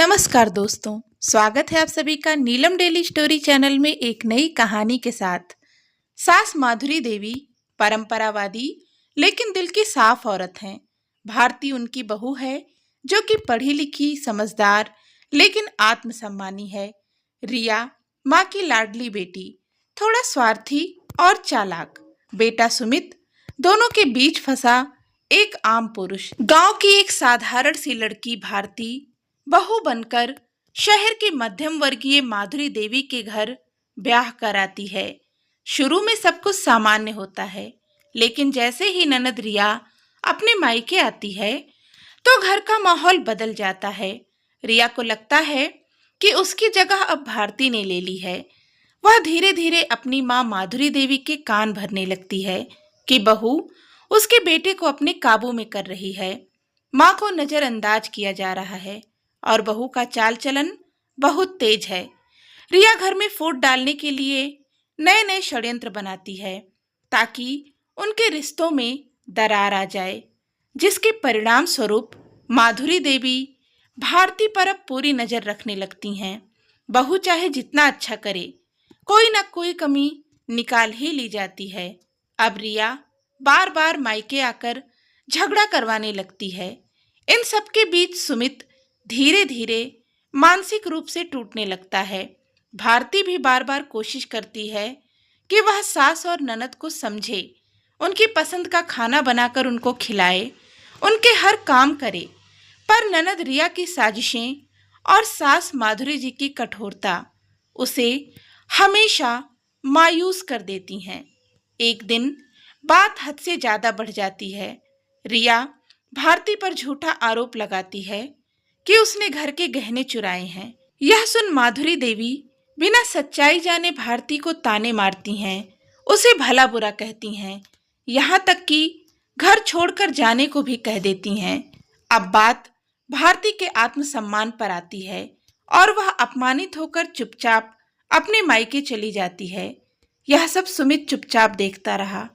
नमस्कार दोस्तों, स्वागत है आप सभी का नीलम डेली स्टोरी चैनल में एक नई कहानी के साथ। सास माधुरी देवी परंपरावादी लेकिन दिल की साफ औरत हैं। भारती उनकी बहू है जो कि पढ़ी लिखी, समझदार लेकिन आत्मसम्मानी है। रिया माँ की लाडली बेटी, थोड़ा स्वार्थी और चालाक। बेटा सुमित दोनों के बीच फंसा एक आम पुरुष। गांव की एक साधारण सी लड़की भारती बहू बनकर शहर की मध्यम वर्गीय माधुरी देवी के घर ब्याह कराती है। शुरू में सब कुछ सामान्य होता है, लेकिन जैसे ही ननद रिया अपने मायके आती है तो घर का माहौल बदल जाता है। रिया को लगता है कि उसकी जगह अब भारती ने ले ली है। वह धीरे धीरे अपनी माँ माधुरी देवी के कान भरने लगती है कि बहू उसके बेटे को अपने काबू में कर रही है। माँ को नजरअंदाज किया जा रहा है और बहू का चाल चलन बहुत तेज है। रिया घर में फूट डालने के लिए नए नए षड्यंत्र बनाती है ताकि उनके रिश्तों में दरार आ जाए, जिसके परिणाम स्वरूप माधुरी देवी भारती पर अब पूरी नजर रखने लगती हैं। बहू चाहे जितना अच्छा करे, कोई ना कोई कमी निकाल ही ली जाती है। अब रिया बार बार मायके आकर झगड़ा करवाने लगती है। इन सब के बीच सुमित धीरे धीरे मानसिक रूप से टूटने लगता है। भारती भी बार बार कोशिश करती है कि वह सास और ननद को समझे, उनकी पसंद का खाना बनाकर उनको खिलाए, उनके हर काम करे, पर ननद रिया की साजिशें और सास माधुरी जी की कठोरता उसे हमेशा मायूस कर देती हैं। एक दिन बात हद से ज्यादा बढ़ जाती है। रिया भारती पर झूठा आरोप लगाती है कि उसने घर के गहने चुराए हैं। यह सुन माधुरी देवी बिना सच्चाई जाने भारती को ताने मारती हैं, उसे भला बुरा कहती हैं, यहाँ तक कि घर छोड़कर जाने को भी कह देती हैं। अब बात भारती के आत्मसम्मान पर आती है और वह अपमानित होकर चुपचाप अपने मायके चली जाती है। यह सब सुमित चुपचाप देखता रहा,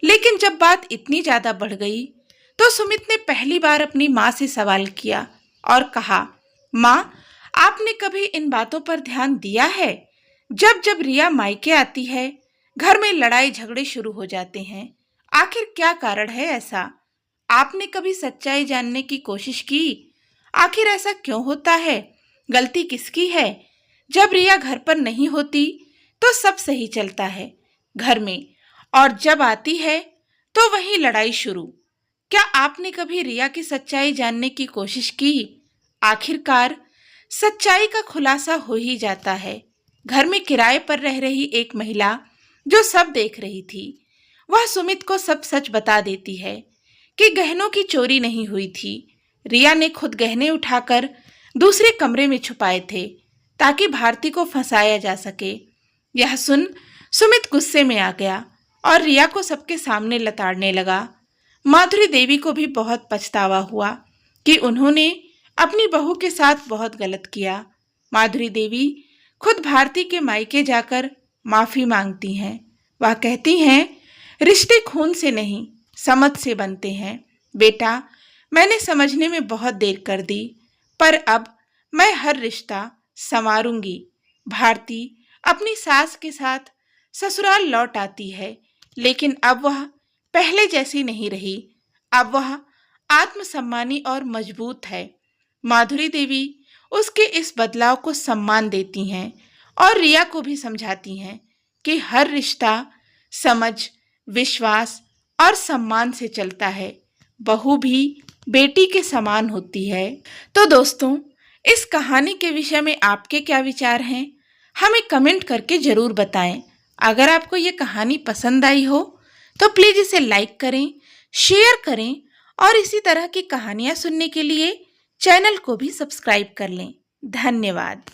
लेकिन जब बात इतनी ज्यादा बढ़ गई तो सुमित ने पहली बार अपनी माँ से सवाल किया और कहा, माँ, आपने कभी इन बातों पर ध्यान दिया है? जब जब रिया मायके आती है, घर में लड़ाई झगड़े शुरू हो जाते हैं। आखिर क्या कारण है ऐसा? आपने कभी सच्चाई जानने की कोशिश की? आखिर ऐसा क्यों होता है? गलती किसकी है? जब रिया घर पर नहीं होती तो सब सही चलता है घर में, और जब आती है तो वही लड़ाई शुरू। क्या आपने कभी रिया की सच्चाई जानने की कोशिश की? आखिरकार सच्चाई का खुलासा हो ही जाता है। घर में किराए पर रह रही एक महिला जो सब देख रही थी, वह सुमित को सब सच बता देती है कि गहनों की चोरी नहीं हुई थी। रिया ने खुद गहने उठाकर दूसरे कमरे में छुपाए थे ताकि भारती को फंसाया जा सके। यह सुन सुमित गुस्से में आ गया और रिया को सबके सामने लताड़ने लगा। माधुरी देवी को भी बहुत पछतावा हुआ कि उन्होंने अपनी बहू के साथ बहुत गलत किया। माधुरी देवी खुद भारती के मायके जाकर माफी मांगती हैं। वह कहती हैं, रिश्ते खून से नहीं समझ से बनते हैं। बेटा, मैंने समझने में बहुत देर कर दी, पर अब मैं हर रिश्ता संवारूंगी। भारती अपनी सास के साथ ससुराल लौट आती है, लेकिन अब वह पहले जैसी नहीं रही। अब वह आत्मसम्मानी और मजबूत है। माधुरी देवी उसके इस बदलाव को सम्मान देती हैं और रिया को भी समझाती हैं कि हर रिश्ता समझ, विश्वास और सम्मान से चलता है। बहू भी बेटी के समान होती है। तो दोस्तों, इस कहानी के विषय में आपके क्या विचार हैं? हमें कमेंट करके जरूर बताएं। अगर आपको ये कहानी पसंद आई हो तो प्लीज़ इसे लाइक करें, शेयर करें और इसी तरह की कहानियाँ सुनने के लिए चैनल को भी सब्सक्राइब कर लें। धन्यवाद।